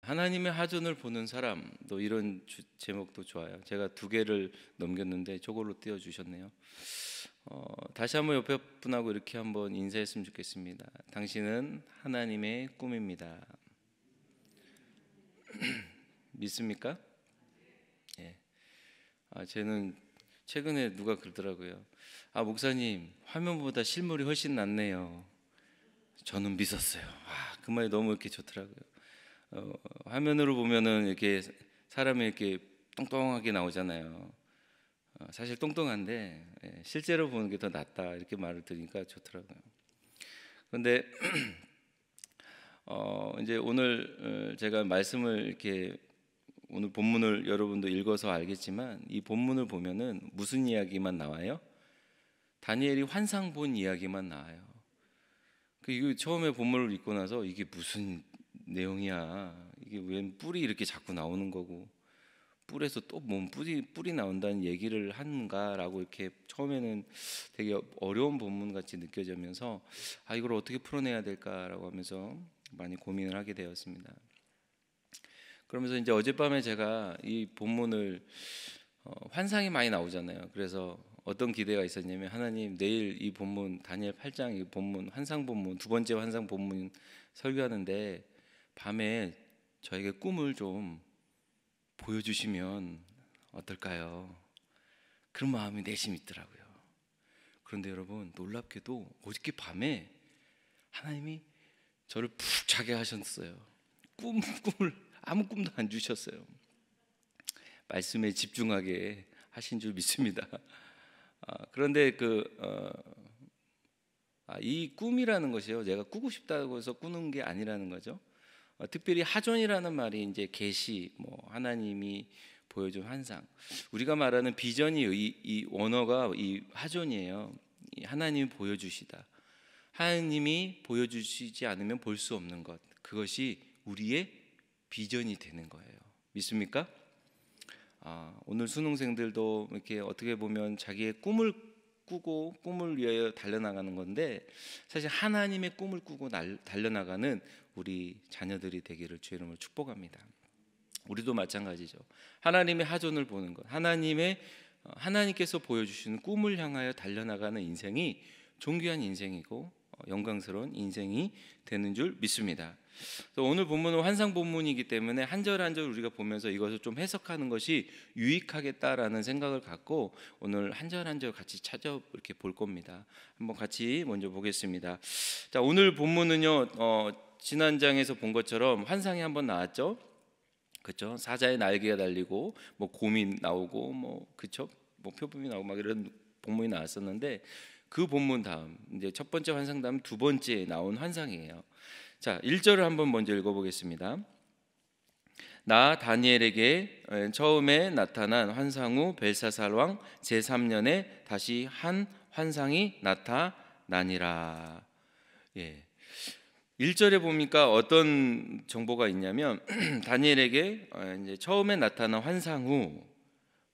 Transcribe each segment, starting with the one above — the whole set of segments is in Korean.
하나님의 하존을 보는 사람, 또 이런 제목도 좋아요. 제가 두 개를 넘겼는데 저걸로 띄워주셨네요. 다시 한번 옆에 분하고 이렇게 한번 인사했으면 좋겠습니다. 당신은 하나님의 꿈입니다. 믿습니까? 예. 쟤는 최근에 누가 그러더라고요. 목사님, 화면보다 실물이 훨씬 낫네요. 저는 믿었어요. 그 말이 너무 이렇게 좋더라고요. 화면으로 보면은 이렇게 사람이 이렇게 똥똥하게 나오잖아요. 사실 똥똥한데 실제로 보는 게 더 낫다 이렇게 말을 들으니까 좋더라고요. 그런데 이제 오늘 제가 말씀을 이렇게 오늘 본문을 여러분도 읽어서 알겠지만 이 본문을 보면은 무슨 이야기만 나와요? 다니엘이 환상 본 이야기만 나와요. 이거 처음에 본문을 읽고 나서 이게 무슨 내용이야? 이게 웬 뿔이 이렇게 자꾸 나오는 거고 뿔에서 또 뭔 뿔이 나온다는 얘기를 하는가라고 이렇게 처음에는 되게 어려운 본문 같이 느껴지면서 이걸 어떻게 풀어내야 될까라고 하면서 많이 고민을 하게 되었습니다. 그러면서 이제 어젯밤에 제가 이 본문을 환상이 많이 나오잖아요. 그래서 어떤 기대가 있었냐면 하나님 내일 이 본문 다니엘 8장 이 본문 환상 본문 두 번째 환상 본문 설교하는데 밤에 저에게 꿈을 좀 보여주시면 어떨까요? 그런 마음이 내심 있더라고요. 그런데 여러분 놀랍게도 어저께 밤에 하나님이 저를 푹 자게 하셨어요. 꿈을 아무 꿈도 안 주셨어요. 말씀에 집중하게 하신 줄 믿습니다. 그런데 이 꿈이라는 것이요, 제가 꾸고 싶다고 해서 꾸는 게 아니라는 거죠. 특별히 하존이라는 말이 이제 계시, 하나님이 보여준 환상. 우리가 말하는 비전이 이 원어가 이 하존이에요. 하나님이 보여주시다. 하나님이 보여주시지 않으면 볼 수 없는 것. 그것이 우리의 비전이 되는 거예요. 믿습니까? 오늘 수능생들도 이렇게 어떻게 보면 자기의 꿈을 꾸고 꿈을 위하여 달려나가는 건데 사실 하나님의 꿈을 꾸고 달려나가는 우리 자녀들이 되기를 주의 이름으로 축복합니다. 우리도 마찬가지죠. 하나님의 하존을 보는 것, 하나님께서 보여주시는 꿈을 향하여 달려나가는 인생이 존귀한 인생이고 영광스러운 인생이 되는 줄 믿습니다. 오늘 본문은 환상 본문이기 때문에 한 절 한 절 우리가 보면서 이것을 좀 해석하는 것이 유익하겠다라는 생각을 갖고 오늘 한 절 한 절 같이 찾아 이렇게 볼 겁니다. 한번 같이 먼저 보겠습니다. 자, 오늘 본문은요, 지난 장에서 본 것처럼 환상이 한번 나왔죠. 그렇죠? 사자의 날개가 달리고 곰이 나오고 그렇죠? 표범이 나오고 막 이런 본문이 나왔었는데 그 본문 다음 이제 첫 번째 환상 다음 두 번째 나온 환상이에요. 자, 1절을 한번 먼저 읽어보겠습니다. 나 다니엘에게 처음에 나타난 환상 후 벨사살 왕 제3년에 다시 한 환상이 나타나니라. 1절에 보니까 어떤 정보가 있냐면 다니엘에게 이제 처음에 나타난 환상 후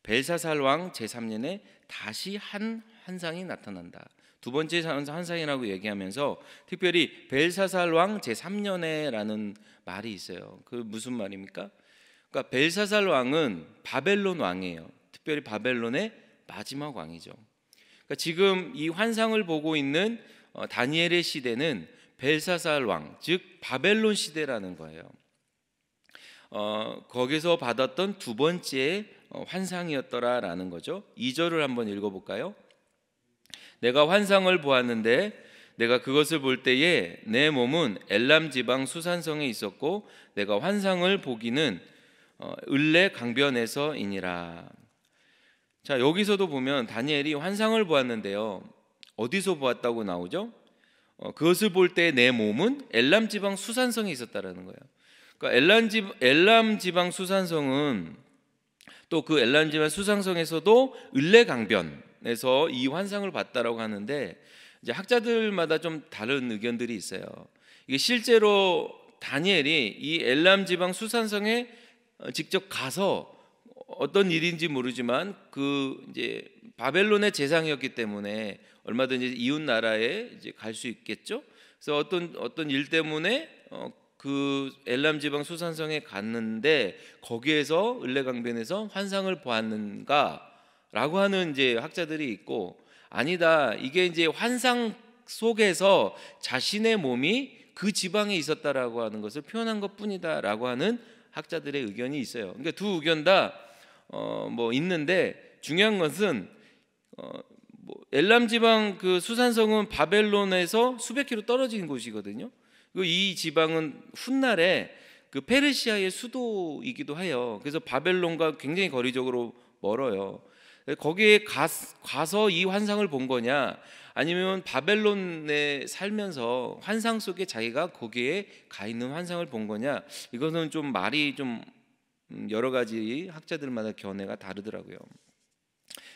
벨사살 왕 제3년에 다시 한 환상이 나타난다. 두 번째 환상이라고 얘기하면서 특별히 벨사살 왕 제3년에라는 말이 있어요. 그 무슨 말입니까? 그러니까 벨사살 왕은 바벨론 왕이에요. 특별히 바벨론의 마지막 왕이죠. 그러니까 지금 이 환상을 보고 있는 다니엘의 시대는 벨사살 왕, 즉 바벨론 시대라는 거예요. 거기서 받았던 두 번째 환상이었더라라는 거죠. 2절을 한번 읽어볼까요? 내가 환상을 보았는데 내가 그것을 볼 때에 내 몸은 엘람 지방 수산성에 있었고 내가 환상을 보기는 을레 강변에서이니라. 자, 여기서도 보면 다니엘이 환상을 보았는데요, 어디서 보았다고 나오죠? 그것을 볼 때 내 몸은 엘람 지방 수산성에 있었다라는 거예요. 그러니까 엘람 지방 수산성은 또 그 엘람 지방 수산성에서도 을레 강변에서 이 환상을 봤다라고 하는데 이제 학자들마다 좀 다른 의견들이 있어요. 이게 실제로 다니엘이 이 엘람 지방 수산성에 직접 가서 어떤 일인지 모르지만 그 이제 바벨론의 재상이었기 때문에 얼마든지 이웃 나라에 이제 갈 수 있겠죠. 그래서 어떤 일 때문에 그 엘람 지방 수산성에 갔는데 거기에서 을레강변에서 환상을 보았는가라고 하는 이제 학자들이 있고, 아니다, 이게 이제 환상 속에서 자신의 몸이 그 지방에 있었다라고 하는 것을 표현한 것뿐이다라고 하는 학자들의 의견이 있어요. 그러니까 두 의견 다 뭐 있는데, 중요한 것은 뭐 엘람 지방 그 수산성은 바벨론에서 수백 킬로 떨어진 곳이거든요. 이 지방은 훗날에 그 페르시아의 수도이기도 해요. 그래서 바벨론과 굉장히 거리적으로 멀어요. 거기에 가서 이 환상을 본 거냐, 아니면 바벨론에 살면서 환상 속에 자기가 거기에 가 있는 환상을 본 거냐, 이것은 좀 말이 좀 여러 가지 학자들마다 견해가 다르더라고요.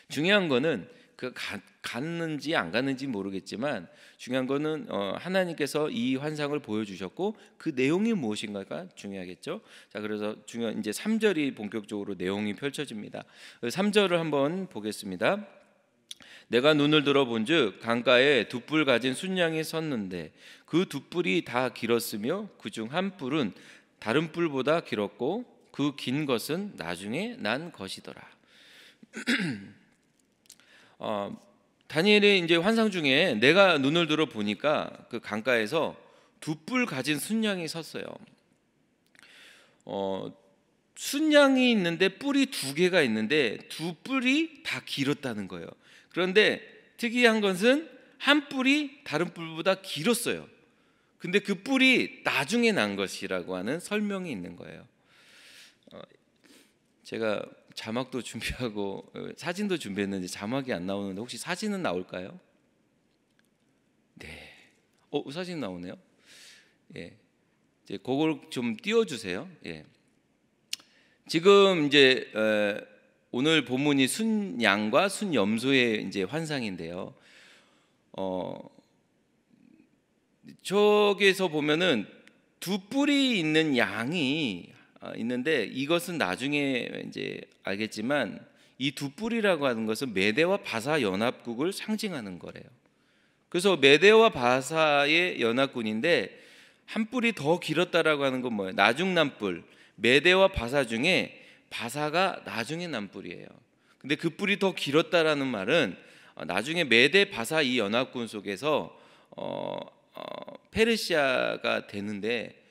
중요한 거는 그 갔는지 안 갔는지 모르겠지만, 중요한 거는 하나님께서 이 환상을 보여주셨고 그 내용이 무엇인가가 중요하겠죠. 자, 그래서 중요한 이제 3절이 본격적으로 내용이 펼쳐집니다. 3절을 한번 보겠습니다. 내가 눈을 들어 본즉 강가에 두 뿔 가진 순양이 섰는데 그 두 뿔이 다 길었으며 그중 한 뿔은 다른 뿔보다 길었고 그 긴 것은 나중에 난 것이더라. 다니엘의 이제 환상 중에 내가 눈을 들어 보니까 그 강가에서 두 뿔 가진 순양이 섰어요. 순양이 있는데 뿔이 두 개가 있는데 두 뿔이 다 길었다는 거예요. 그런데 특이한 것은 한 뿔이 다른 뿔보다 길었어요. 근데 그 뿔이 나중에 난 것이라고 하는 설명이 있는 거예요. 제가 자막도 준비하고 사진도 준비했는데 자막이 안 나오는데 혹시 사진은 나올까요? 네. 사진 나오네요. 예. 이제 그걸 좀 띄워주세요. 예. 지금 이제 오늘 본문이 순양과 순염소의 이제 환상인데요. 저기에서 보면은 두 뿔이 있는 양이 있는데, 이것은 나중에 이제 알겠지만 이 두 뿔이라고 하는 것은 메대와 바사 연합국을 상징하는 거래요. 그래서 메대와 바사의 연합군인데 한 뿔이 더 길었다라고 하는 건 뭐예요? 나중 난 뿔. 메대와 바사 중에 바사가 나중에 난 뿔이에요. 근데 그 뿔이 더 길었다라는 말은 나중에 메대 바사 이 연합군 속에서 페르시아가 되는데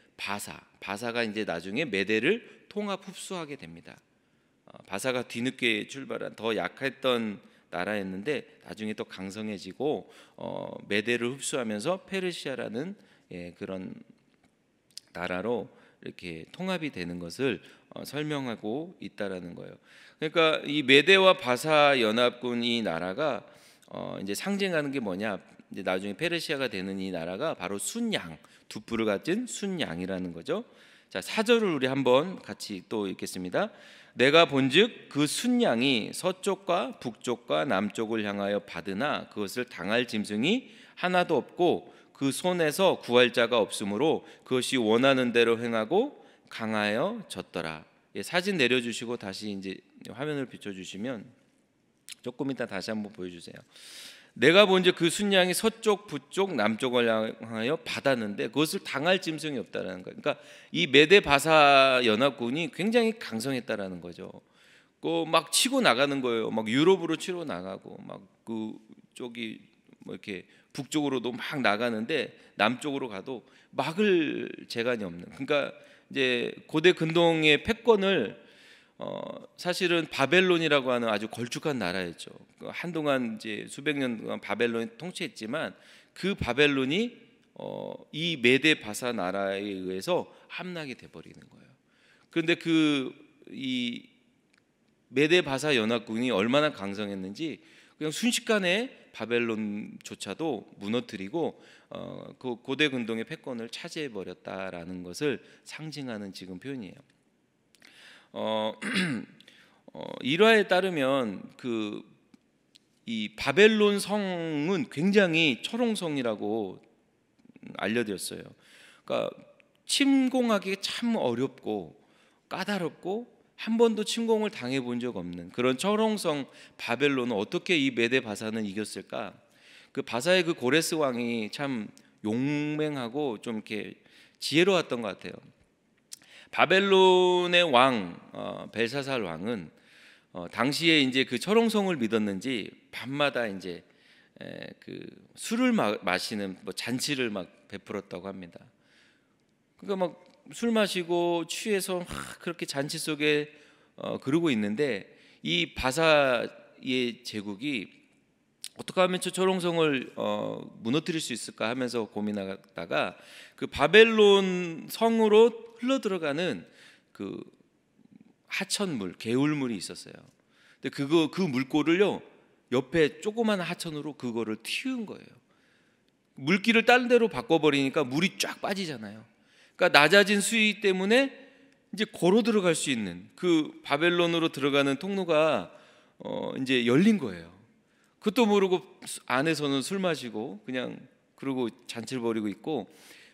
바사가 이제 나중에 메대를 통합 흡수하게 됩니다. 바사가 뒤늦게 출발한 더 약했던 나라였는데 나중에 또 강성해지고 메대를 흡수하면서 페르시아라는 그런 나라로 이렇게 통합이 되는 것을 설명하고 있다라는 거예요. 그러니까 이 메대와 바사 연합군 이 나라가 이제 상징하는 게 뭐냐? 이제 나중에 페르시아가 되는 이 나라가 바로 순양, 두 뿔을 가진 순양이라는 거죠. 자, 4절을 우리 한번 같이 또 읽겠습니다. 내가 본즉 그 순양이 서쪽과 북쪽과 남쪽을 향하여 받으나 그것을 당할 짐승이 하나도 없고 그 손에서 구할 자가 없으므로 그것이 원하는 대로 행하고 강하여 졌더라. 사진 내려주시고 다시 이제 화면을 비춰주시면 조금 이따 다시 한번 보여주세요. 내가 본즉 그 순양이 서쪽, 북쪽, 남쪽을 향하여 받았는데 그것을 당할 짐승이 없다라는 거예요. 그러니까 이 메대 바사 연합군이 굉장히 강성했다라는 거죠. 막 치고 나가는 거예요. 막 유럽으로 치러 나가고 막 그 쪽이 뭐 이렇게 북쪽으로도 막 나가는데 남쪽으로 가도 막을 재간이 없는. 그러니까 이제 고대 근동의 패권을 사실은 바벨론이라고 하는 아주 걸쭉한 나라였죠. 한동안 이제 수백 년 동안 바벨론이 통치했지만 그 바벨론이 이 메데 바사 나라에 의해서 함락이 돼버리는 거예요. 그런데 이 메데 바사 연합군이 얼마나 강성했는지 그냥 순식간에 바벨론조차도 무너뜨리고 그 고대 근동의 패권을 차지해 버렸다라는 것을 상징하는 지금 표현이에요. 일화에 따르면 이 바벨론 성은 굉장히 철옹성이라고 알려졌어요. 그러니까 침공하기 참 어렵고 까다롭고 한 번도 침공을 당해 본 적 없는 그런 철옹성 바벨론은 어떻게 이 메데 바사는 이겼을까? 그 바사의 그 고레스 왕이 참 용맹하고 좀 이렇게 지혜로웠던 것 같아요. 바벨론의 왕 벨사살 왕은 당시에 이제 그 철옹성을 믿었는지 밤마다 이제 그 술을 마시는 뭐 잔치를 막 베풀었다고 합니다. 그러니까 막 술 마시고 취해서 막 그렇게 잔치 속에 그러고 있는데 이 바사의 제국이 어떻게 하면 저 철옹성을 무너뜨릴 수 있을까 하면서 고민하다가 그 바벨론 성으로 흘러 들어가는 그 하천물, 개울물이 있었어요. 근데 그 물꼬를요 옆에 조그만 하천으로 그거를 틔운 거예요. 물길을 다른 데로 바꿔버리니까 물이 쫙 빠지잖아요. 그러니까 낮아진 수위 때문에 이제 걸어 들어갈 수 있는 그 바벨론으로 들어가는 통로가 이제 열린 거예요. 그것도 모르고 안에서는 술 마시고 그냥 그러고 잔치를 벌이고 있고,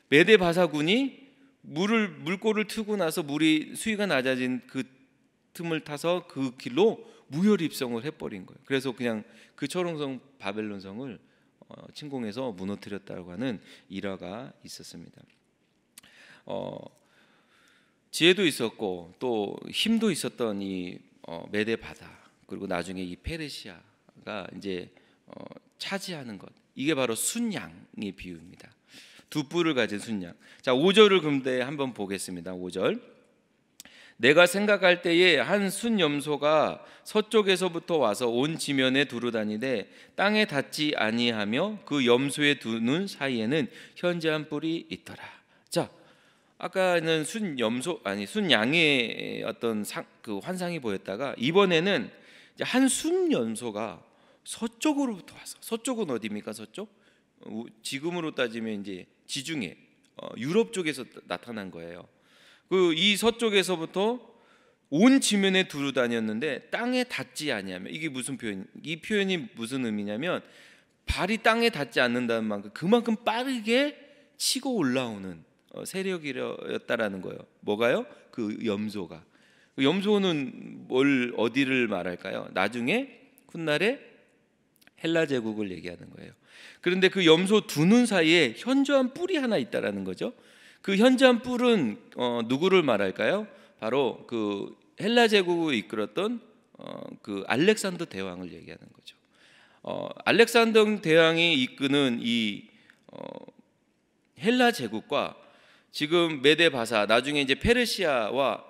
메대 바사군이 물꼬를 트고 나서 물이 수위가 낮아진 그 틈을 타서 그 길로 무혈 입성을 해버린 거예요. 그래서 그냥 그 철옹성 바벨론성을 침공해서 무너뜨렸다고 하는 일화가 있었습니다. 지혜도 있었고 또 힘도 있었던 이 메대 바사, 그리고 나중에 이 페르시아가 이제 차지하는 것, 이게 바로 순양의 비유입니다. 두 뿔을 가진 순양. 자, 5절을 근데 한번 보겠습니다. 5절. 내가 생각할 때에 한 순염소가 서쪽에서부터 와서 온 지면에 두루다니되 땅에 닿지 아니하며 그 염소의 두 눈 사이에는 현저한 뿔이 있더라. 자, 아까는 순양의 어떤 그 환상이 보였다가 이번에는 한 순염소가 서쪽으로부터 와서, 서쪽은 어디입니까? 서쪽? 지금으로 따지면 이제 지중해, 유럽 쪽에서 나타난 거예요. 그 이 서쪽에서부터 온 지면에 두루 다녔는데 땅에 닿지 아니하며, 이게 무슨 표현? 이 표현이 무슨 의미냐면 발이 땅에 닿지 않는다는 만큼 그만큼 빠르게 치고 올라오는 세력이었다라는 거예요. 뭐가요? 그 염소가. 그 염소는 어디를 말할까요? 나중에 훗날에 헬라 제국을 얘기하는 거예요. 그런데 그 염소 두 눈 사이에 현저한 뿔이 하나 있다라는 거죠. 그 현저한 뿔은 누구를 말할까요? 바로 그 헬라 제국을 이끌었던 그 알렉산더 대왕을 얘기하는 거죠. 알렉산더 대왕이 이끄는 이 헬라 제국과 지금 메데 바사, 나중에 이제 페르시아와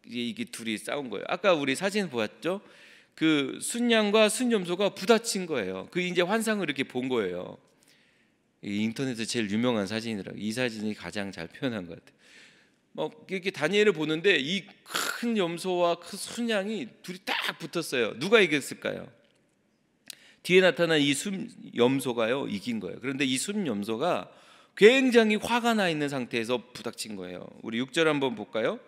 이게 둘이 싸운 거예요. 아까 우리 사진 보았죠? 그 순양과 순염소가 부딪힌 거예요. 그 이제 환상을 이렇게 본 거예요. 인터넷에 제일 유명한 사진이라고, 이 사진이 가장 잘 표현한 것 같아요. 막 이렇게 다니엘을 보는데 이 큰 염소와 큰 순양이 둘이 딱 붙었어요. 누가 이겼을까요? 뒤에 나타난 이 순염소가요 이긴 거예요. 그런데 이 순염소가 굉장히 화가 나 있는 상태에서 부닥친 거예요. 우리 6절 한번 볼까요?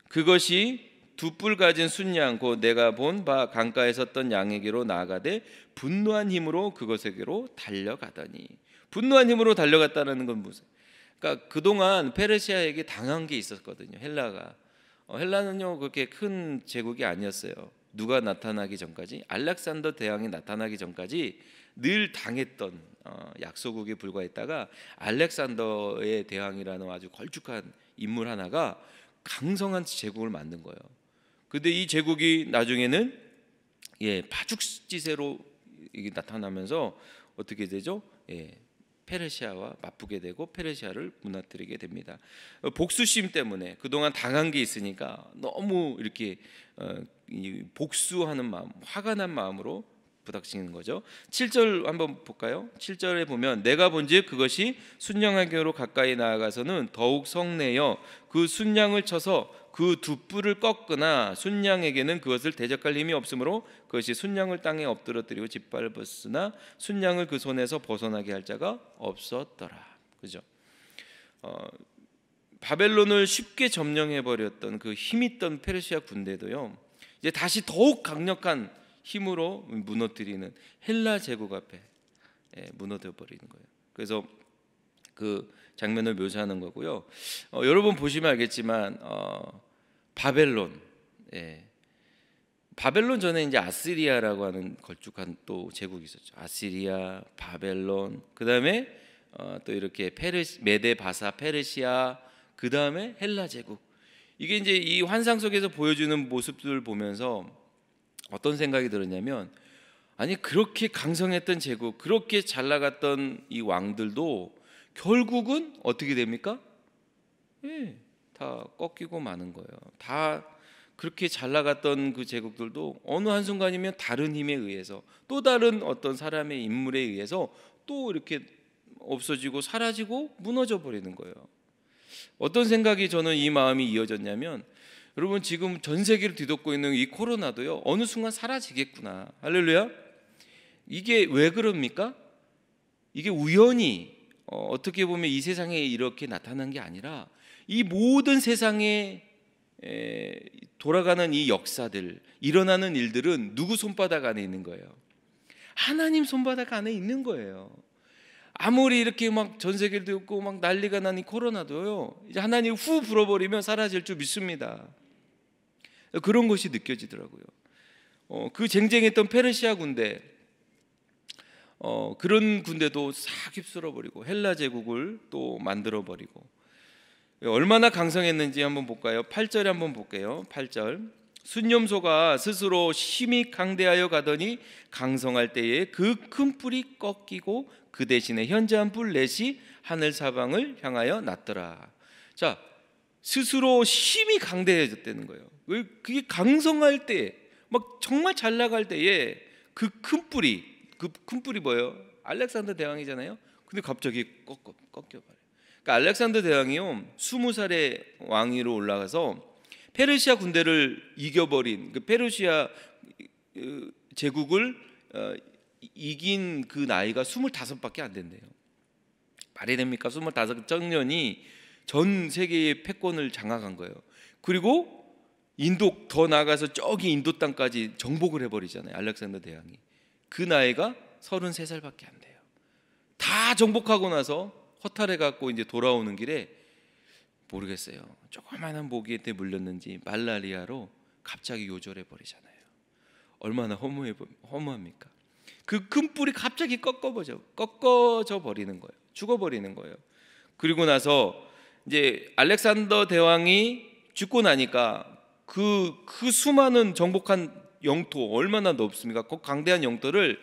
그것이 두 뿔 가진 순양 곧 내가 본 바 강가에 섰던 양에게로 나아가되 분노한 힘으로 그것에게로 달려가더니. 분노한 힘으로 달려갔다는 건 무슨? 그러니까 그동안 페르시아에게 당한 게 있었거든요. 헬라가. 헬라는요 그렇게 큰 제국이 아니었어요. 누가 나타나기 전까지, 알렉산더 대왕이 나타나기 전까지 늘 당했던 약소국에 불과했다가 알렉산더의 대왕이라는 아주 걸쭉한 인물 하나가 강성한 제국을 만든 거예요. 근데 이 제국이 나중에는 파죽지세로 이게 나타나면서 어떻게 되죠? 페르시아와 맞붙게 되고 페르시아를 무너뜨리게 됩니다. 복수심 때문에 그동안 당한 게 있으니까 너무 이렇게 복수하는 마음, 화가 난 마음으로 부닥치는 거죠. 7절 한번 볼까요? 7절에 보면 내가 본즉 그것이 순양에게로 가까이 나아가서는 더욱 성내어 그 순양을 쳐서 그 두 뿔을 꺾으나 순양에게는 그것을 대적할 힘이 없으므로 그것이 순양을 땅에 엎드러뜨리고 짓밟았으나 순양을 그 손에서 벗어나게 할 자가 없었더라. 그죠? 바벨론을 쉽게 점령해 버렸던 그 힘있던 페르시아 군대도요 이제 다시 더욱 강력한 힘으로 무너뜨리는 헬라 제국 앞에 무너져 버리는 거예요. 그래서 그 장면을 묘사하는 거고요. 여러분 보시면 알겠지만 바벨론, 바벨론 전에 이제 아시리아라고 하는 걸쭉한 또 제국이 있었죠. 아시리아, 바벨론, 그 다음에 또 이렇게 메데 바사 페르시아, 그 다음에 헬라 제국. 이게 이제 이 환상 속에서 보여주는 모습들을 보면서 어떤 생각이 들었냐면, 아니 그렇게 강성했던 제국, 그렇게 잘 나갔던 이 왕들도 결국은 어떻게 됩니까? 예, 다 꺾이고 마는 거예요. 다 그렇게 잘 나갔던 그 제국들도 어느 한순간이면 다른 힘에 의해서, 또 다른 어떤 사람의 인물에 의해서 또 이렇게 없어지고 사라지고 무너져 버리는 거예요. 어떤 생각이 저는 이 마음이 이어졌냐면, 여러분 지금 전 세계를 뒤덮고 있는 이 코로나도요, 어느 순간 사라지겠구나. 할렐루야. 이게 왜 그럽니까? 이게 우연히 어떻게 보면 이 세상에 이렇게 나타난 게 아니라, 이 모든 세상에 돌아가는 이 역사들, 일어나는 일들은 누구 손바닥 안에 있는 거예요? 하나님 손바닥 안에 있는 거예요. 아무리 이렇게 막 전 세계를 뒤덮고 막 난리가 난 이 코로나도요, 이제 하나님 후 불어버리면 사라질 줄 믿습니다. 그런 것이 느껴지더라고요. 그 쟁쟁했던 페르시아 군대, 그런 군대도 싹 휩쓸어버리고 헬라 제국을 또 만들어버리고, 얼마나 강성했는지 한번 볼까요? 8절에 한번 볼게요. 8절. 순념소가 스스로 힘이 강대하여 가더니 강성할 때에 그 큰 뿔이 꺾이고 그 대신에 현저한 뿔 넷이 하늘 사방을 향하여 났더라. 자, 스스로 힘이 강대해졌다는 거예요. 그게 강성할 때, 막 정말 잘 나갈 때에 그 큰 뿔이 뭐예요? 알렉산더 대왕이잖아요. 근데 갑자기 꺾여버려요. 그러니까 알렉산더 대왕이요, 20살에 왕위로 올라가서 페르시아 군대를 이겨버린, 그 페르시아 제국을 이긴 그 나이가 25밖에 안 된대요. 말이 됩니까? 25 청년이 전 세계의 패권을 장악한 거예요. 그리고 인도, 더 나아가서 저기 인도 땅까지 정복을 해버리잖아요, 알렉산더 대왕이. 그 나이가 33살밖에 안 돼요. 다 정복하고 나서 허탈해 갖고 이제 돌아오는 길에, 모르겠어요, 조그마한 모기한테 물렸는지 말라리아로 갑자기 요절해 버리잖아요. 얼마나 허무합니까? 그 큰 뿔이 갑자기 꺾어져 버리는 거예요. 죽어버리는 거예요. 그리고 나서 이제 알렉산더 대왕이 죽고 나니까 그 수많은 정복한 영토, 얼마나 넓습니까? 그 강대한 영토를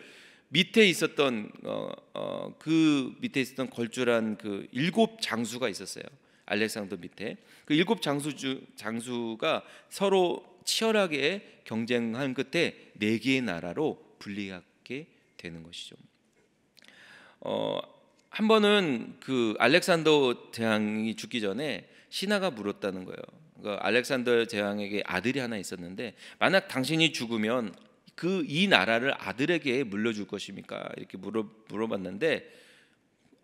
밑에 있었던 그 밑에 있었던 걸출한 그 7 장수가 있었어요. 알렉산더 밑에 그 7 장수가 서로 치열하게 경쟁한 끝에 4개의 나라로 분리하게 되는 것이죠. 한 번은 그 알렉산더 대왕이 죽기 전에 신하가 물었다는 거예요. 그 알렉산더 대왕에게 아들이 하나 있었는데, 만약 당신이 죽으면 이 나라를 아들에게 물려줄 것입니까? 이렇게 물어봤는데,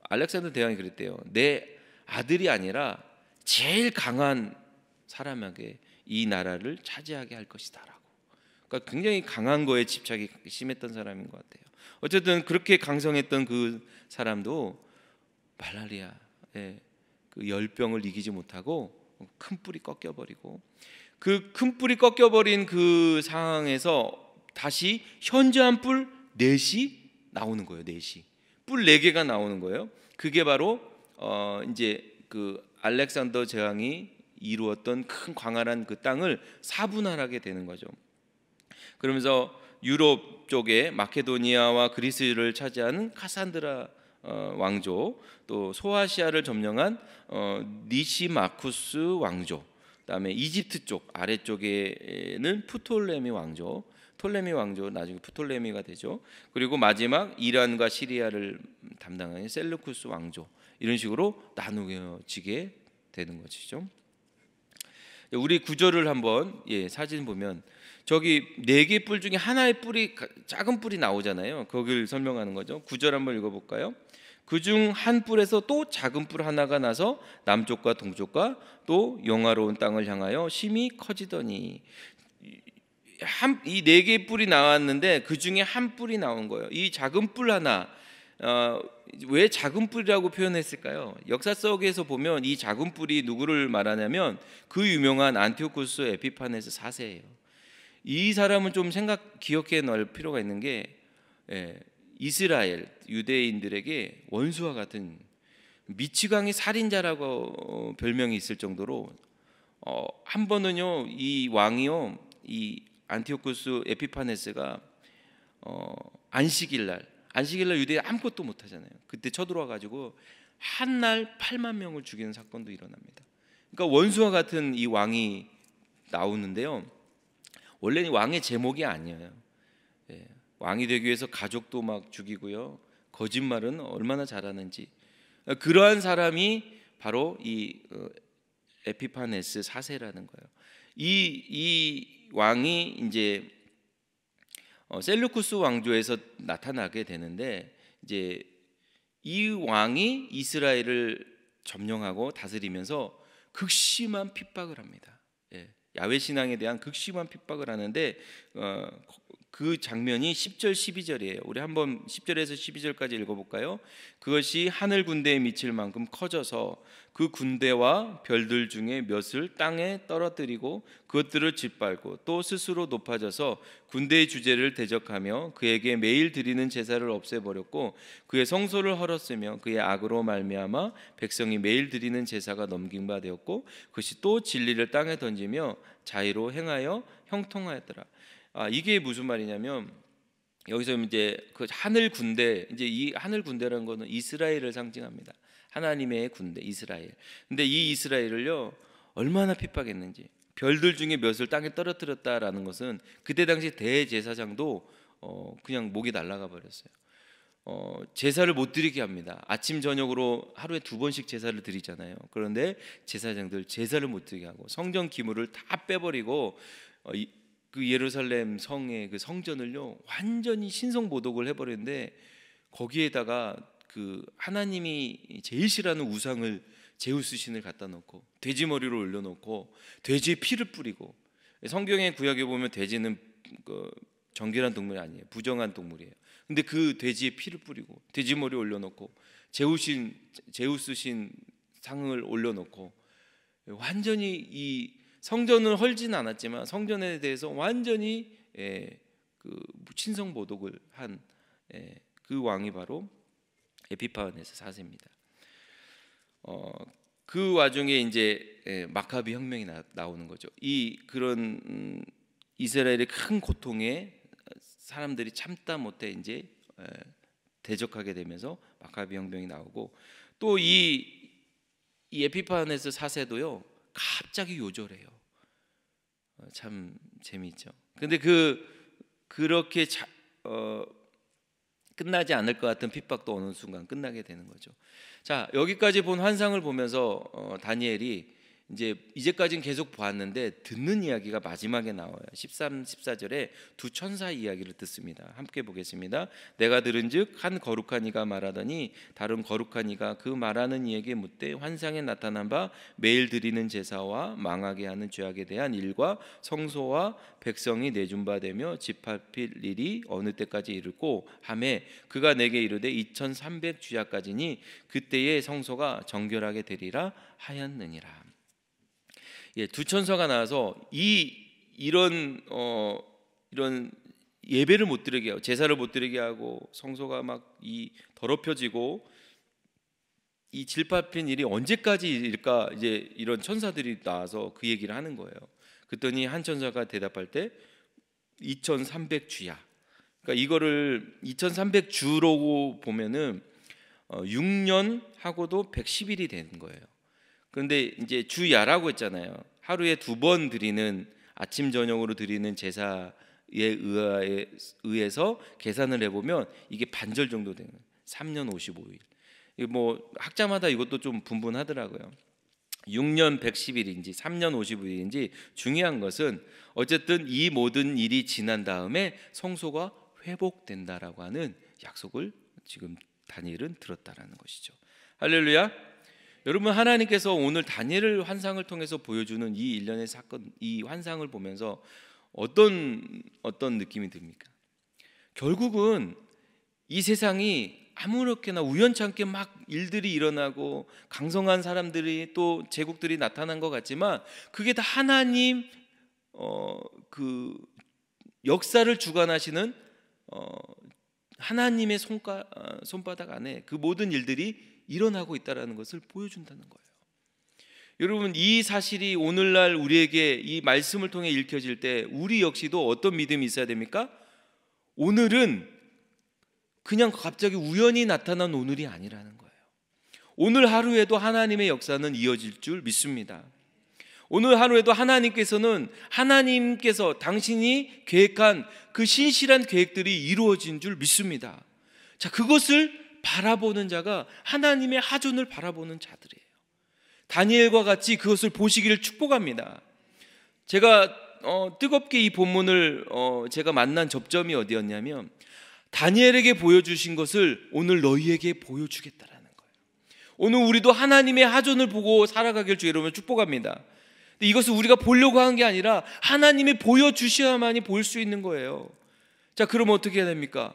알렉산더 대왕이 그랬대요. 내 아들이 아니라 제일 강한 사람에게 이 나라를 차지하게 할 것이다라고. 그러니까 굉장히 강한 거에 집착이 심했던 사람인 것 같아요. 어쨌든 그렇게 강성했던 그 사람도 말라리아의 그 열병을 이기지 못하고 큰 뿔이 꺾여버리고, 그 큰 뿔이 꺾여버린 그 상황에서 다시 현저한 뿔 4이 나오는 거예요. 뿔 4개가 나오는 거예요. 그게 바로 이제 그 알렉산더 제왕이 이루었던 큰 광활한 그 땅을 4분할하게 되는 거죠. 그러면서 유럽 쪽에 마케도니아와 그리스를 차지하는 카산드라 왕조, 또 소아시아를 점령한 니시마쿠스 왕조, 그다음에 이집트 쪽 아래쪽에는 프톨레미 왕조, 나중에 프톨레미가 되죠. 그리고 마지막 이란과 시리아를 담당하는 셀루쿠스 왕조, 이런 식으로 나누어지게 되는 것이죠. 우리 구절을 한번 사진 보면 저기 4개 뿔 중에 하나의 뿔이, 작은 뿔이 나오잖아요. 거기를 설명하는 거죠. 구절 한번 읽어볼까요? 그중 한 뿔에서 또 작은 뿔 하나가 나서 남쪽과 동쪽과 또 영화로운 땅을 향하여 심히 커지더니, 이 4개의 뿔이 나왔는데 그 중에 한 뿔이 나온 거예요. 이 작은 뿔 하나, 왜 작은 뿔이라고 표현했을까요? 역사 속에서 보면 이 작은 뿔이 누구를 말하냐면 그 유명한 안티오쿠스 에피파네스 4세예요. 이 사람은 좀 기억해 놓을 필요가 있는 게, 이스라엘 유대인들에게 원수와 같은, 미치광이 살인자라고 별명이 있을 정도로 한 번은요 이 왕이요 이 안티오쿠스 에피파네스가 안식일날 유대에 아무것도 못 하잖아요. 그때 쳐들어와 가지고 한 날 8만 명을 죽이는 사건도 일어납니다. 그러니까 원수와 같은 이 왕이 나오는데요. 원래는 왕의 제목이 아니에요. 왕이 되기 위해서 가족도 막 죽이고요. 거짓말은 얼마나 잘하는지. 그러한 사람이 바로 이 에피파네스 4세라는 거예요. 이 왕이 이제 셀루쿠스 왕조에서 나타나게 되는데 이제 이 왕이 이스라엘을 점령하고 다스리면서 극심한 핍박을 합니다. 야훼 신앙에 대한 극심한 핍박을 하는데 그 장면이 10절 12절이에요. 우리 한번 10절에서 12절까지 읽어볼까요? 그것이 하늘 군대에 미칠 만큼 커져서 그 군대와 별들 중에 몇을 땅에 떨어뜨리고 그것들을 짓밟고 또 스스로 높아져서 군대의 주제를 대적하며 그에게 매일 드리는 제사를 없애버렸고 그의 성소를 헐었으며 그의 악으로 말미암아 백성이 매일 드리는 제사가 넘긴 바 되었고 그것이 또 진리를 땅에 던지며 자의로 행하여 형통하였더라. 이게 무슨 말이냐면 여기서 이제 그 하늘 군대, 이제 이 하늘 군대라는 거는 이스라엘을 상징합니다. 하나님의 군대 이스라엘. 근데 이 이스라엘을요 얼마나 핍박했는지, 별들 중에 몇을 땅에 떨어뜨렸다라는 것은 그때 당시 대제사장도 그냥 목이 날아가 버렸어요. 제사를 못 드리게 합니다. 아침 저녁으로 하루에 2번씩 제사를 드리잖아요. 그런데 제사장들 제사를 못 드리게 하고 성전 기물을 다 빼버리고 그 예루살렘 성의 그 성전을요 완전히 신성모독을 해버렸는데 거기에다가 그 하나님이 제일 싫어하는 우상을 제우스 신을 갖다 놓고 돼지 머리를 올려놓고 돼지의 피를 뿌리고, 성경의 구약에 보면 돼지는 그 정결한 동물이 아니에요. 부정한 동물이에요. 근데 그 돼지의 피를 뿌리고 돼지 머리 올려놓고 제우스 신 상을 올려놓고 완전히 이 성전을 헐지는 않았지만 성전에 대해서 완전히 그 친성 모독을 한 그 왕이 바로 에피파네스 4세입니다. 그 와중에 이제 마카비 혁명이 나오는 거죠. 이 그런 이스라엘의 큰 고통에 사람들이 참다 못해 이제 대적하게 되면서 마카비 혁명이 나오고, 또 이 에피파네스 4세도요 갑자기 요절해요. 참 재미있죠. 근데 그렇게 끝나지 않을 것 같은 핍박도 어느 순간 끝나게 되는 거죠. 자, 여기까지 본 환상을 보면서 다니엘이 이제까지는 계속 보았는데 듣는 이야기가 마지막에 나와요. 13, 14절에 두 천사 이야기를 듣습니다. 함께 보겠습니다. 내가 들은즉 한 거룩한 이가 말하더니 다른 거룩한 이가 그 말하는 이에게 묻되 환상에 나타난 바 매일 드리는 제사와 망하게 하는 죄악에 대한 일과 성소와 백성이 내준 바 되며 짓밟힐 일이 어느 때까지 이르고 하매 그가 내게 이르되 2300 주야까지니 그때의 성소가 정결하게 되리라 하였느니라. 두 천사가 나와서 이런 예배를 못 드리게 하고 제사를 못 드리게 하고 성소가 막 더럽혀지고 이 질밟힌 일이 언제까지 일까, 이제 이런 천사들이 나와서 그 얘기를 하는 거예요. 그랬더니 한 천사가 대답할 때 2300 주야. 그러니까 이거를 2300 주라고 보면은 6년 하고도 110일이 되는 거예요. 그런데 이제 주야라고 했잖아요. 하루에 2번 드리는 아침 저녁으로 드리는 제사에 의해서 계산을 해보면 이게 반절 정도 되는 거예요. 3년 55일. 뭐 학자마다 이것도 좀 분분하더라고요. 6년 110일인지 3년 55일인지 중요한 것은 어쨌든 이 모든 일이 지난 다음에 성소가 회복된다라고 하는 약속을 지금 다니엘은 들었다라는 것이죠. 할렐루야. 여러분, 하나님께서 오늘 다니엘을 환상을 통해서 보여주는 이 일련의 사건, 이 환상을 보면서 어떤 느낌이 듭니까? 결국은 이 세상이 아무렇게나 우연찮게 막 일들이 일어나고 강성한 사람들이 또 제국들이 나타난 것 같지만 그게 다 하나님 그 역사를 주관하시는 하나님의 손바닥 안에 그 모든 일들이 일어나고 있다는 것을 보여준다는 거예요. 여러분, 이 사실이 오늘날 우리에게 이 말씀을 통해 읽혀질 때 우리 역시도 어떤 믿음이 있어야 됩니까? 오늘은 그냥 갑자기 우연히 나타난 오늘이 아니라는 거예요. 오늘 하루에도 하나님의 역사는 이어질 줄 믿습니다. 오늘 하루에도 하나님께서 당신이 계획한 그 신실한 계획들이 이루어진 줄 믿습니다. 자, 그것을 바라보는 자가 하나님의 하존을 바라보는 자들이에요. 다니엘과 같이 그것을 보시기를 축복합니다. 제가 뜨겁게 이 본문을 제가 만난 접점이 어디였냐면, 다니엘에게 보여주신 것을 오늘 너희에게 보여주겠다라는 거예요. 오늘 우리도 하나님의 하존을 보고 살아가길 주 여러분 축복합니다. 이것을 우리가 보려고 하는 게 아니라 하나님이 보여주셔야만이 볼 수 있는 거예요. 자, 그럼 어떻게 해야 됩니까?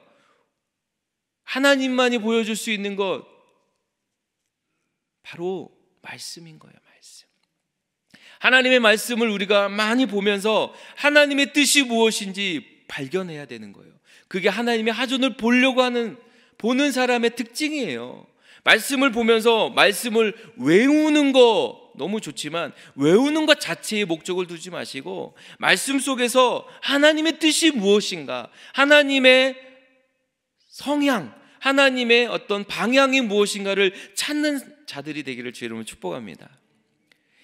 하나님만이 보여줄 수 있는 것, 바로 말씀인 거예요. 말씀. 하나님의 말씀을 우리가 많이 보면서 하나님의 뜻이 무엇인지 발견해야 되는 거예요. 그게 하나님의 하존을 보는 사람의 특징이에요. 말씀을 보면서 말씀을 외우는 거 너무 좋지만 외우는 것 자체에 목적을 두지 마시고, 말씀 속에서 하나님의 뜻이 무엇인가, 하나님의 성향, 하나님의 어떤 방향이 무엇인가를 찾는 자들이 되기를 주 이름으로 축복합니다.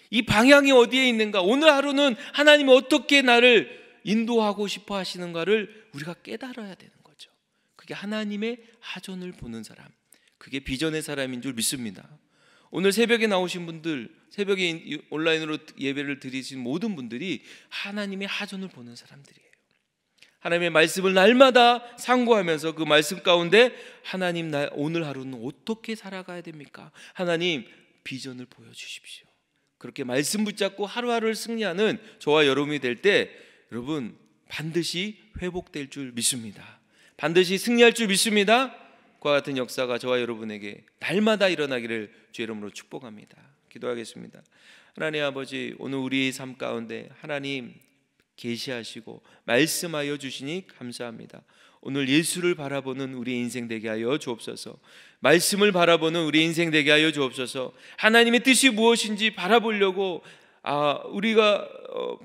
이 방향이 어디에 있는가, 오늘 하루는 하나님이 어떻게 나를 인도하고 싶어 하시는가를 우리가 깨달아야 되는 거죠. 그게 하나님의 하존을 보는 사람, 그게 비전의 사람인 줄 믿습니다. 오늘 새벽에 나오신 분들, 새벽에 온라인으로 예배를 드리신 모든 분들이 하나님의 하존을 보는 사람들이에요. 하나님의 말씀을 날마다 상고하면서 그 말씀 가운데 하나님, 나 오늘 하루는 어떻게 살아가야 됩니까? 하나님, 비전을 보여주십시오. 그렇게 말씀 붙잡고 하루하루를 승리하는 저와 여러분이 될 때 여러분 반드시 회복될 줄 믿습니다. 반드시 승리할 줄 믿습니다. 그와 같은 역사가 저와 여러분에게 날마다 일어나기를 주의 이름으로 축복합니다. 기도하겠습니다. 하나님 아버지, 오늘 우리의 삶 가운데 하나님 계시하시고 말씀하여 주시니 감사합니다. 오늘 예수를 바라보는 우리의 인생 되게 하여 주옵소서. 말씀을 바라보는 우리의 인생 되게 하여 주옵소서. 하나님의 뜻이 무엇인지 바라보려고 우리가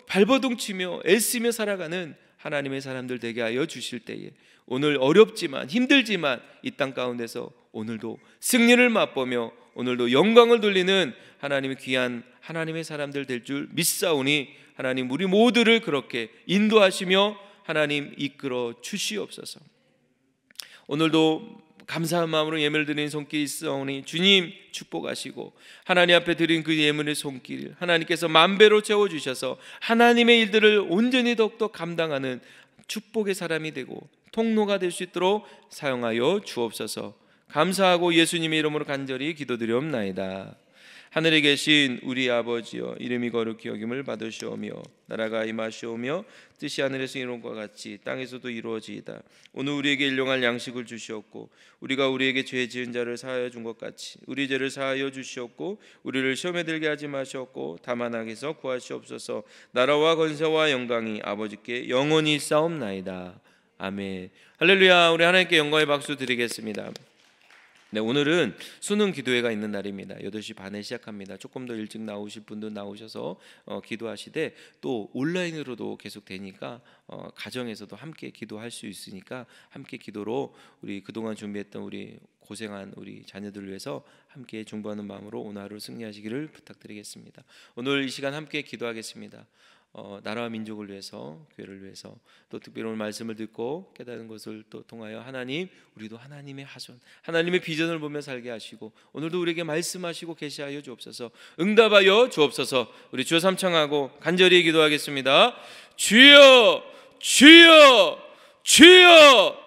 발버둥 치며 애쓰며 살아가는 하나님의 사람들 되게 하여 주실 때에, 오늘 어렵지만 힘들지만 이 땅 가운데서 오늘도 승리를 맛보며 오늘도 영광을 돌리는 하나님의 귀한 하나님의 사람들 될 줄 믿사오니, 하나님 우리 모두를 그렇게 인도하시며 하나님 이끌어 주시옵소서. 오늘도 감사한 마음으로 예물을 드린 손길이 있사오니 주님 축복하시고, 하나님 앞에 드린 그 예물의 손길 하나님께서 만배로 채워주셔서 하나님의 일들을 온전히 더욱더 감당하는 축복의 사람이 되고 통로가 될 수 있도록 사용하여 주옵소서. 감사하고 예수님의 이름으로 간절히 기도드리옵나이다. 하늘에 계신 우리 아버지여, 이름이 거룩히 여김을 받으시오며 나라가 임하시오며 뜻이 하늘에서 이룬 것 같이 땅에서도 이루어지이다. 오늘 우리에게 일용할 양식을 주시옵고, 우리가 우리에게 죄 지은 자를 사하여 준 것 같이 우리 죄를 사하여 주시옵고, 우리를 시험에 들게 하지 마시옵고 다만 악에서 구하시옵소서. 나라와 권세와 영광이 아버지께 영원히 있사옵나이다. 아멘. 할렐루야. 우리 하나님께 영광의 박수 드리겠습니다. 네, 오늘은 수능 기도회가 있는 날입니다. 8시 반에 시작합니다. 조금 더 일찍 나오실 분들 나오셔서 기도하시되, 또 온라인으로도 계속 되니까 가정에서도 함께 기도할 수 있으니까 함께 기도로 우리 그동안 준비했던 우리 고생한 우리 자녀들을 위해서 함께 중보하는 마음으로 오늘 하루 승리하시기를 부탁드리겠습니다. 오늘 이 시간 함께 기도하겠습니다. 나라와 민족을 위해서, 교회를 위해서, 또 특별히 오늘 말씀을 듣고 깨달은 것을 또 통하여 하나님, 우리도 하나님의 하존, 하나님의 비전을 보며 살게 하시고 오늘도 우리에게 말씀하시고 계시하여 주옵소서. 응답하여 주옵소서. 우리 주여 삼창하고 간절히 기도하겠습니다. 주여, 주여, 주여.